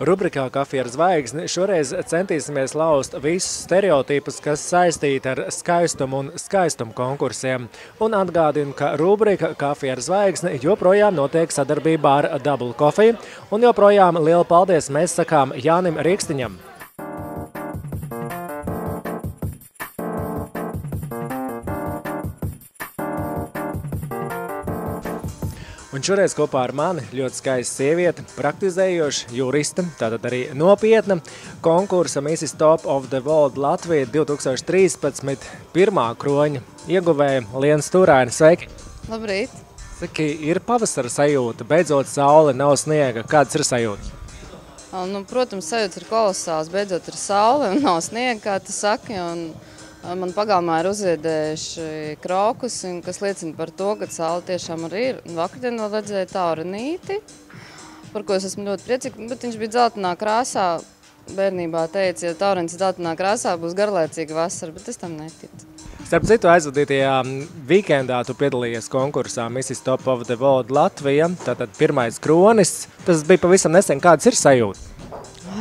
Rubrikā Kafija ar zvaigzni šoreiz centīsimies laust visus stereotipus, kas saistīti ar skaistumu un skaistumu konkursiem. Un atgādinu, ka rubrika Kafija ar zvaigzni joprojām notiek sadarbībā ar Double Coffee. Un joprojām lielu paldies mēs sakām Jānim Rīkstiņam. Un šoreiz kopā ar mani ļoti skaista sieviete, praktizējoša jurista, tātad arī nopietna konkursa Mrs. Top of the World Latvija 2013 pirmā kroņa ieguvēja Liena Stūraine. Sveiki! Labrīt! Saki, ir pavasara sajūta, beidzot saule, nav sniega. Kāds ir sajūtas? Protams, sajūtas ir kolosāls, beidzot ir saule un nav sniega, kā tu saki. Man pagalmā ir uzviedējuši krokusi, kas liecina par to, ka saule tiešām arī ir. Vakardien vēl redzēju taurenīti, par ko es esmu ļoti priecīga, bet viņš bija dzeltenā krāsā. Bērnībā teica, ja taurenis dzeltenā krāsā, būs garlaicīga vasara, bet es tam neticu. Starp citu, aizvadītajā weekendā tu piedalījies konkursā Mrs. Top of the World Latvija, tātad pirmais kronis. Tas bija pavisam nesen. Kāds ir sajūta?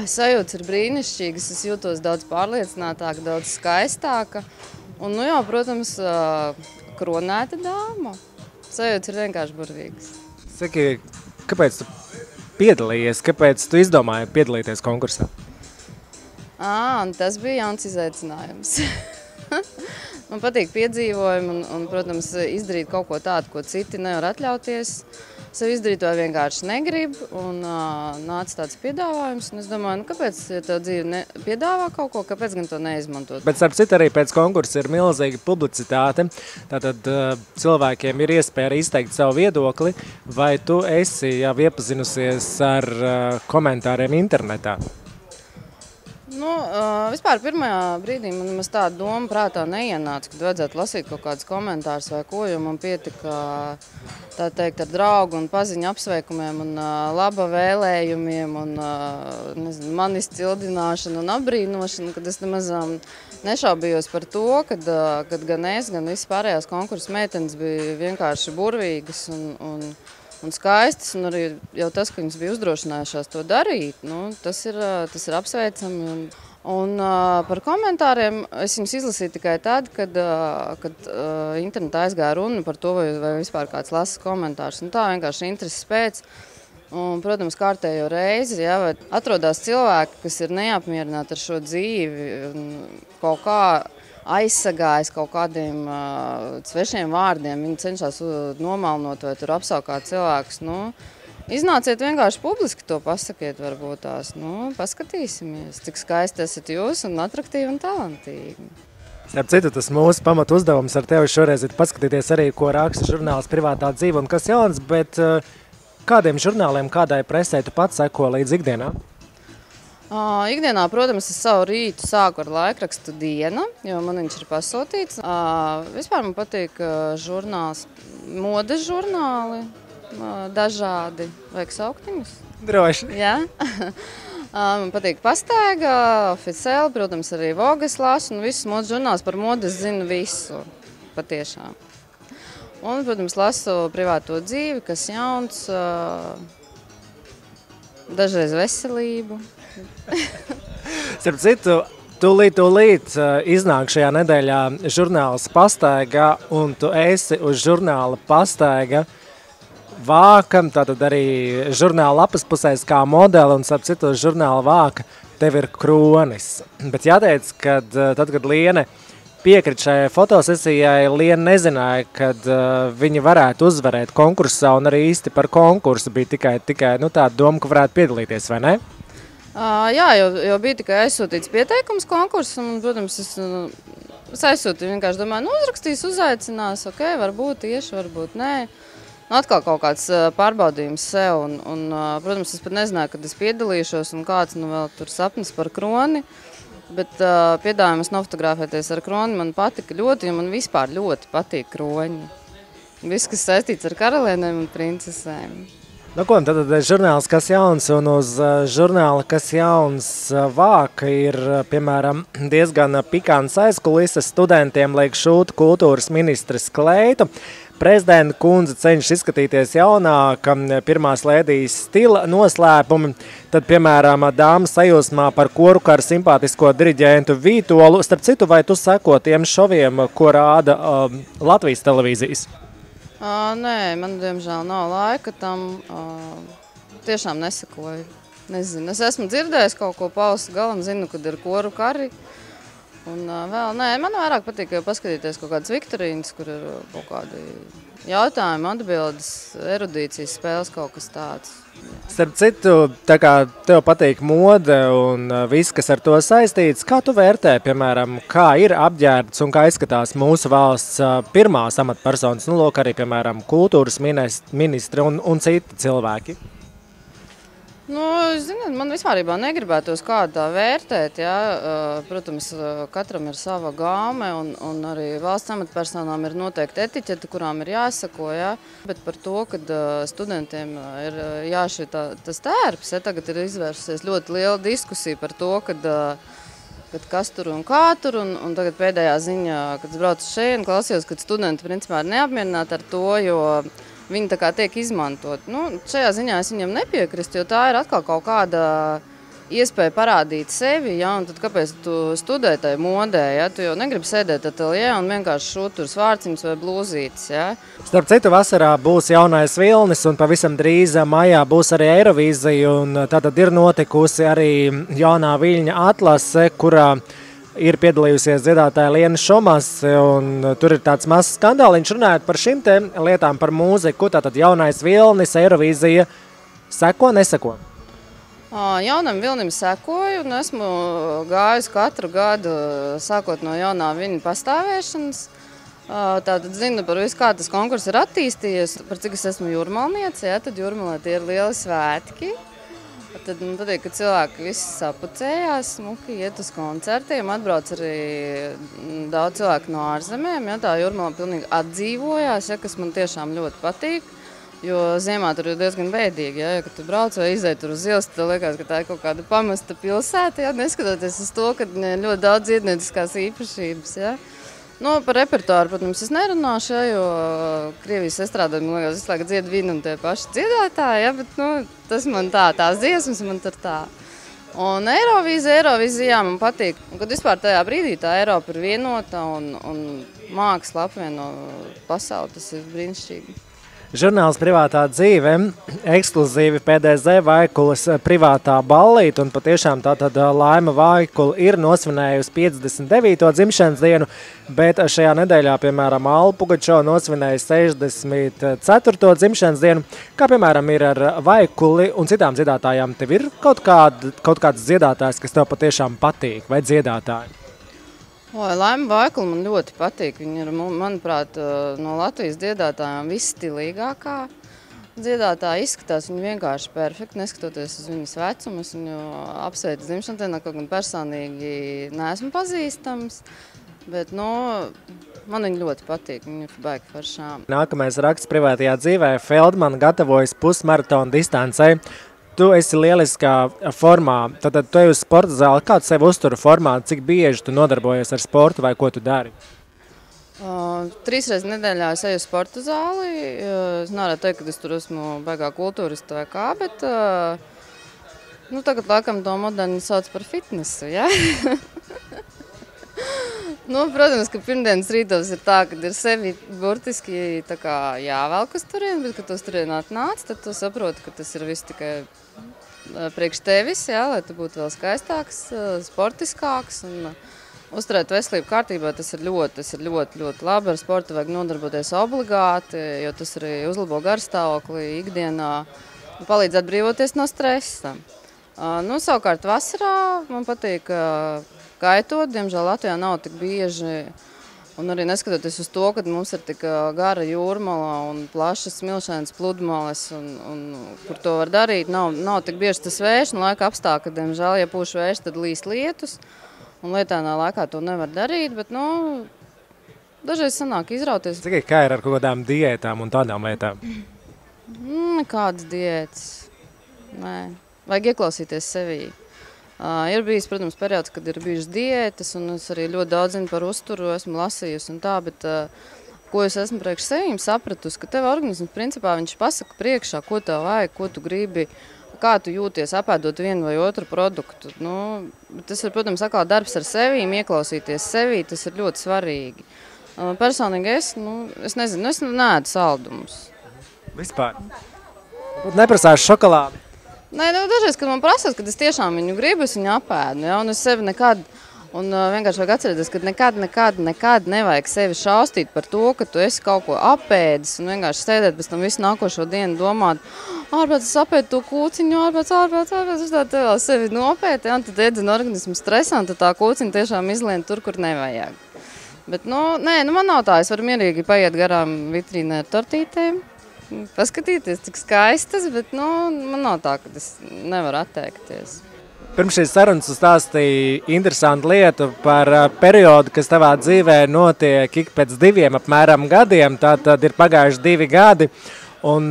Sajūtas ir brīnišķīgas, es jūtos daudz pārliecinātāka, daudz skaistāka. Un, protams, kronēta dāma. Sajūtas ir vienkārši burvīgas. Saki, kāpēc tu piedalījies, kāpēc tu izdomāji piedalīties konkursā? Tas bija jauns izaicinājums. Man patīk piedzīvojumi un, protams, izdarīt kaut ko tādu, ko citi nevar atļauties. Sev izdarīt to vienkārši negrib, un nāca tāds piedāvājums, un es domāju, kāpēc, ja tev dzīve piedāvā kaut ko, kāpēc gan to neizmantot? Bet starp citu arī pēc konkursa ir milzīga publicitāte, tātad cilvēkiem ir iespēja arī izteikt savu viedokli, vai tu esi jau iepazinusies ar komentāriem internetā? Vispār pirmajā brīdī man nemaz tāda doma prātā neienāca, kad vajadzētu lasīt kaut kādus komentārus vai ko, jo man pietika, tā teikt, ar draugu un paziņu apsveikumiem un laba vēlējumiem un manis cildināšanu un apbrīnošanu, kad es nemaz nešaubījos par to, kad gan es, gan visas pārējās konkursa meitenes bija vienkārši burvīgas un skaistas, un arī jau tas, ka viņas bija uzdrošinājušās to darīt, tas ir apsveicami. Un par komentāriem es viņus izlasīju tikai tad, kad internetā aizgāja runa par to, vai vispār kāds lasa komentārus. Un tā vienkārši intereses pēc. Un, protams, kārtējo reizi, vai atrodās cilvēki, kas ir neapmierināti ar šo dzīvi, kaut kā aizsagājas kaut kādiem svešiem vārdiem, viņi cenšas nomalnot vai tur apsaukāt cilvēkus. Iznāciet vienkārši publiski to pasakiet, varbūt tās. Paskatīsimies, cik skaisti esat jūs un atraktīvi un talantīgi. Starp citu, tas mūsu pamatu uzdevums ar tevi šoreiz ir paskatīties arī, ko raksta žurnāls Privātā dzīve un kas jauns, bet kādiem žurnāliem, kādai presē tu pats seko līdz ikdienā? Ikdienā, protams, es savu rītu sāku ar laikrakstu Diena, jo man viņš ir pasūtīts. Vispār man patīk žurnāls, modes žurnāli, dažādi. Vajag saukt viņus? Droši. Jā. Man patīk Pastaiga, Oficiāli, protams, arī Vogas lasu, un visus modes žurnāls par modes zinu visu, patiešām. Un, protams, lasu Privāto dzīvi, kas jauns, dažreiz veselību. Starp citu, tūlīt iznāk šajā nedēļā žurnāls Pastaiga, un tu esi uz žurnāla Pastaiga vāka, tātad arī žurnāla lapas pusēs kā modeli, un starp citu uz žurnāla vāka tev ir kronis. Bet jāteic, kad tad, kad Liene piekrit šajai fotosesijai, Liena nezināja, kad viņa varētu uzvarēt konkursā, un arī īsti par konkursu bija tikai tāda doma, ka varētu piedalīties, vai ne? Jā, jo bija tikai aizsūtīts pieteikums konkursam, un, protams, es aizsūtīju, vienkārši domāju, uzrakstīs, uzaicinās, ok, varbūt tieši, varbūt nē. Atkal kaut kāds pārbaudījums sev, un, protams, es pat nezināju, kad es piedalīšos, un kāds vēl tur sapnis par kroni, bet piedāvājums nofotografēties ar kroni man patika ļoti, jo man vispār ļoti patīk kroņi. Viss, kas saistīts ar karalienēm un princesēm. Nu, ko, tad žurnāls Kas jauns un uz žurnāla Kas jauns vāka ir, piemēram, diezgan pikants aizkulises. Studentiem liek šūt kultūras ministres kleitu. Prezidenta kundze cenšas izskatīties jaunāka, pirmās lēdijas stila noslēpumi. Tad, piemēram, dāma sajūsmā par korukaru simpātisko diriģentu Vītolu. Starp citu, vai tu seko tiem šoviem, ko rāda Latvijas televīzijas? Nē, man diemžēl nav laika tam. Tiešām nesakoju. Nezinu. Es esmu dzirdējis kaut ko pausu galam, zinu, kad ir koru kari. Un vēl, nē, man vairāk patīk paskatīties kaut kādas viktorīnas, kur ir kaut kādi jautājumi, atbildes, erudīcijas spēles, kaut kas tāds. Starp citu, tā kā tev patīk mode un viss, kas ar to saistīts, kā tu vērtē, piemēram, kā ir apģērbts un kā izskatās mūsu valsts pirmās amatpersonas, nu, lūk, arī, piemēram, kultūras ministri un citi cilvēki? Nu, ziniet, man vispārībā negribētos kādu tā vērtēt, jā. Protams, katram ir sava gāme un arī valsts amatpersonām ir noteikti etiķete, kurām ir jāsako, jā. Bet par to, kad studentiem ir jāšķir tas tērps, ja, tagad ir izvērsusies ļoti liela diskusija par to, kad kas tur un kā tur, un tagad pēdējā ziņā, kad es braucu šeit, klausījos, kad studenti principā ir neapmierināti ar to, jo viņi tā kā tiek izmantot. Nu, šajā ziņā es viņam nepiekrist, jo tā ir atkal kaut kāda iespēja parādīt sevi, ja, un tad kāpēc tu studē tai modē, ja, tu jau negribi sēdēt ateljē un vienkārši šūt tur svārciņus vai blūzītes, ja. Starp citu, vasarā būs jaunais vilnis un pavisam drīz maijā būs arī Eirovīzija, un tātad ir notikusi arī jaunā viļņa atlase, kurā ir piedalījusies dziedātāja Liena Šomase, un tur ir tāds mazs skandāliņš runājot par šim te lietām, par mūziku. Tātad jaunais vilnis, Eirovīzija, seko, neseko? Jaunam vilnim sekoju, un esmu gājusi katru gadu, sākot no jaunā viļņa pastāvēšanas. Tātad zinu par visu, kā tas konkurss ir attīstījies, par cik es esmu jūrmalniece, ja, tad Jūrmalē tie ir lieli svētki. Tad man patīk, ka cilvēki visi sapucējās, smuki iet uz koncertiem, atbrauc arī daudz cilvēku no ārzemēm, ja, tā Jūrmalā pilnīgi atdzīvojās, ja, kas man tiešām ļoti patīk, jo ziemā tur ir diezgan bēdīgi, ja, kad tu brauc vai izej tur uz ielas, tad liekas, ka tā ir kaut kāda pamesta pilsēta, ja, neskatoties uz to, ka ļoti daudz dziednieciskās īpašības, ja. Nu, par repertuāru, protams, es nerunāšu, ja, jo Krievijas estrādē, man liekas, visu laiku dzied vienu un tie paši dziedātāji, ja, bet, nu, tas man tās dziesmas man tur tā. Un Eirovīzija, man patīk, un kad vispār tajā brīdī tā Eiropa ir vienota un māksla apvieno pasauli, tas ir brīnišķīgi. Žurnāls Privātā dzīve, ekskluzīvi PDZ Vaikulas privātā ballīte, un patiešām tātad Laima Vaikula ir nosvinējusi 59. dzimšanas dienu, bet šajā nedēļā, piemēram, Alla Pugačova nosvinēja 64. dzimšanas dienu. Kā, piemēram, ir ar Vaikuli un citām dziedātājām? Tev ir kaut kāds dziedātājs, kas tev patiešām patīk, vai dziedātāji? Laima Vaikula man ļoti patīk. Viņa ir, manuprāt, no Latvijas dziedātājām visstilīgākā dziedātāja. Izskatās viņa vienkārši perfekti, neskatoties uz viņas vecumu. Es viņu apsveicu dzimšanas dienā, kaut gan personīgi neesmu pazīstams, bet, nu, man viņa ļoti patīk. Viņa ir baigi foršām. Nākamais raksts Privātajā dzīvē. Feldmana gatavojas pusmaratona distancei. Tu esi lieliskā formā, tad tu ej uz sporta zāli. Kā tu sevi uzturi formā? Cik bieži tu nodarbojies ar sportu vai ko tu dari? 3 reizes nedēļā es eju uz sporta zāli. Es nevarētu teikt, ka es tur esmu baigā kultūrista vai kā, bet nu, tagad laikam to moderni sauc par fitnesu, ja? Nu, protams, ka pirmdienas rītos ir tā, kad ir sevi burtiski tā kā jāvelk uz turieni, bet, kad tu uz turieni atnāc, tad tu saproti, ka tas ir viss tikai priekš tevis, jā, lai tu būtu vēl skaistāks, sportiskāks un uzturēt veselību kārtībā. Tas ir ļoti labi. Ar sportu vajag nodarboties obligāti, jo tas arī uzlabo garstāvokli ikdienā, palīdz atbrīvoties no stresa. Nu, savukārt vasarā man patīk kaitot, diemžēl Latvijā nav tik bieži, un arī neskatoties uz to, ka mums ir tik gara jūrmala un plašas smilšainas pludmales, un kur to var darīt, nav tik bieži tas vējš, un laika apstākļi, diemžēl, ja pūš vējš, tad līs lietus, un lietainā laikā to nevar darīt, bet, nu, dažreiz sanāk izrauties. Cik kā ir ar kaut kādām diētām un tādām lietām? Nekādas diētas. Nē. Vajag ieklausīties sevī. Ir bijis, protams, periods, kad ir bijušas diētas, un es arī ļoti daudz zinu par uzturu, esmu lasījusi un tā, bet ko es esmu priekš sevīm sapratusi, ka tev organisms, principā, viņš pasaka priekšā, ko tev vajag, ko tu gribi, kā tu jūties apēdot vienu vai otru produktu. Tas ir, protams, atkal darbs ar sevīm, ieklausīties sevī, tas ir ļoti svarīgi. Personīgi es nezinu, es neēdu saldumus. Vispār? Neprasāšu šokolādi? Nē, dažreiz, kad man prasās, kad es tiešām viņu gribu, es viņu apēdu, ja, un es sevi nekad, un vienkārši vajag atcerēties, ka nekad nevajag sevi šaustīt par to, ka tu esi kaut ko apēdis, un vienkārši sēdēt pēc tam visu nākošo dienu domāt, ārpēc es apēdu to kūciņu, ārpēc, es tā tev vēl sevi nopēt, ja, un tad iedzina organismu stresā, un tad tā kūciņa tiešām izlien tur, kur nevajag. Bet, nē, man nav tā, es varu mierīgi paiet garām vitrīnē ar tortītēm, paskatīties, cik skaistas, bet man nav tā, ka es nevaru atteikties. Pirms šīs sarunas tu stāstīji interesantu lietu par periodu, kas tavā dzīvē notiek ik pēc 2 apmēram gadiem. Tātad ir pagājuši 2 gadi, un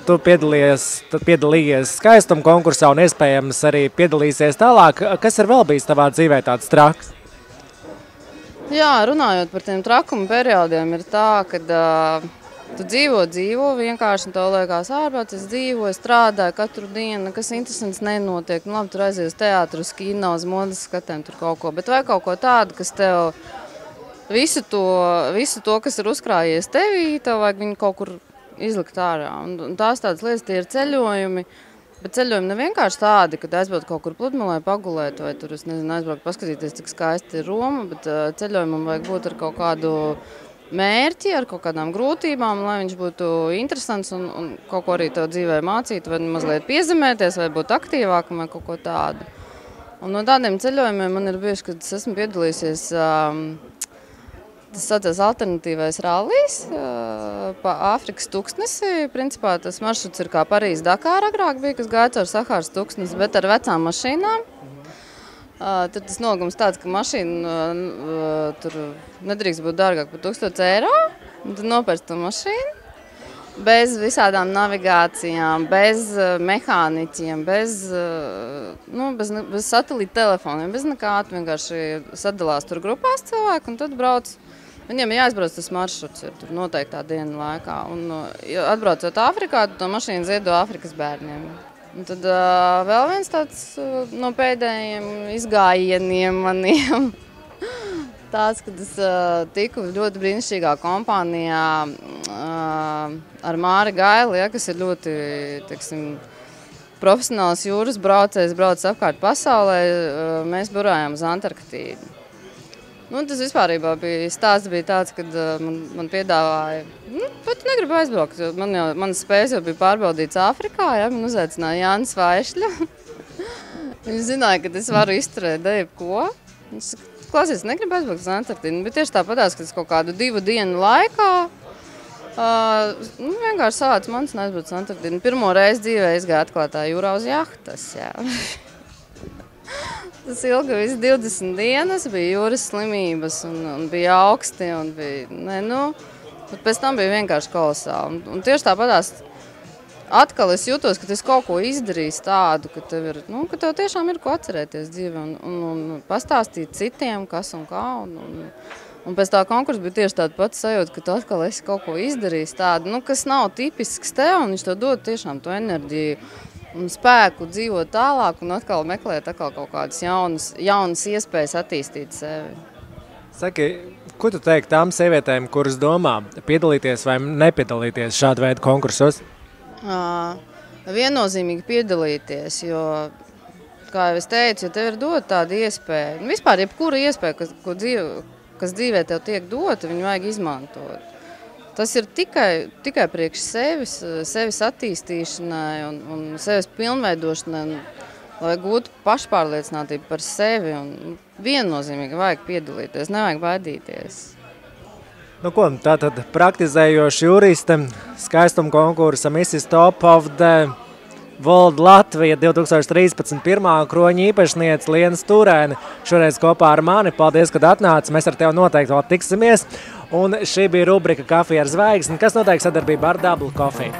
tu piedalījies skaistuma konkursā un iespējams arī piedalīsies tālāk. Kas ir vēl bijis tavā dzīvē tāds traks? Jā, runājot par tiem trakuma periodiem, ir tā, kad tu dzīvo vienkārši, un tev liekas, ārpēc es dzīvoju, strādāju katru dienu, nekas interesants nenotiek. Labi, tur aizies uz teātru, uz kino, uz modes skatēm, tur kaut ko. Bet vai kaut ko tādu, kas tev visu to, kas ir uzkrājies tevī, tev vajag viņu kaut kur izlikt ārā. Un tās tādas lietas, tie ir ceļojumi. Bet ceļojumi ne vienkārši tādi, kad aizbraukt kaut kur pludmalē pagulēt, vai tur, es nezinu, aizbraukt paskatīties, cik skaisti ir Roma, bet ceļojumam vajag būt ar kaut kādu mērķi, ar kaut kādām grūtībām, lai viņš būtu interesants un kaut ko arī tev dzīvē mācītu, vai mazliet piezemēties, vai būt aktīvākam, vai kaut ko tādu. Un no tādiem ceļojumiem man ir bijuši, kad es esmu piedalījusies, tas saucās alternatīvais rallijs pa Āfrikas tuksnesi. Principā tas maršruts ir kā Parīze-Dakāra agrāk bija, kas gāja caur Sahāras tuksnesi, bet ar vecām mašīnām. Tur tas nolīgums tāds, ka mašīna tur nedrīkst būt dārgāk par 1000 eiro, un tad nopērc to mašīnu. Bez visādām navigācijām, bez mehāniķiem, bez satelīta telefoniem, bez nekā, vienkārši sadalās tur grupās cilvēki, un tad brauc. Viņiem ir jāizbrauc tas maršruts tur noteiktā diena laikā. Un, atbraucot Āfrikā, to mašīnu ziedo Āfrikas bērniem. Un tad vēl viens tāds no pēdējiem izgājieniem maniem. Tāds, kad es tiku ļoti brīnišķīgā kompānijā ar Māri Gaili, kas ir ļoti, profesionāls jūras braucējs, brauc apkārt pasaulē. Mēs burājām uz Antarktīdu. Tas vispārībā stāsts bija tāds, kad man piedāvāja, bet negribu aizbraukt, jo manas spējas jau bija pārbaudīts Āfrikā, ja, man uzaicināja Jānis Vaišļa. Viņš zināja, ka es varu izturēt jebko. Es klausies, negribu aizbraukt uz Antarktīdu, bet tieši tāpatās, ka es kaut kādu 2 dienu laikā vienkārši savācu manis un aizbraucu uz Antarktīdu. Pirmo reizi dzīvē izgāju atklātā jūrā uz jahtas, jā. Tas ilga visu 20 dienas, bija jūras slimības un bija augsti un bija, bet pēc tam bija vienkārši kolosāli. Un tieši tāpatās atkal es jūtos, ka es kaut ko izdarīju tādu, ka ka tev tiešām ir ko atcerēties dzīvē un pastāstīt citiem, kas un kā. Un pēc tā konkursa bija tieši tāda pati sajūta, ka tu atkal esi kaut ko izdarījis tādu, kas nav tipisks tev, un viņš to dod tiešām to enerģiju un spēku dzīvot tālāk un atkal meklēt kaut kādas jaunas iespējas attīstīt sevi. Saki, ko tu teiksi tām sievietēm, kuras domā piedalīties vai nepiedalīties šāda veida konkursos? Viennozīmīgi piedalīties, jo, kā jau es teicu, ja tev ir dot tāda iespēja, vispār jebkura iespēja, kas dzīvē tev tiek dota, viņu vajag izmantot. Tas ir tikai priekš sevis attīstīšanai un sevis pilnveidošanai, lai gūtu pašpārliecinātību par sevi. Un viennozīmīgi vajag piedalīties, nevajag baidīties. Tātad praktizējoša juriste, skaistuma konkursa Mrs. Top of the World Latvija 2013 pirmā kroņa īpašniece Liena Stūrēne. Šoreiz kopā ar mani. Paldies, kad atnāci. Mēs ar tevi noteikti vēl tiksimies. Un šī bija rubrika Kafija ar zvaigzni, kas notiek sadarbībā ar Double Coffee.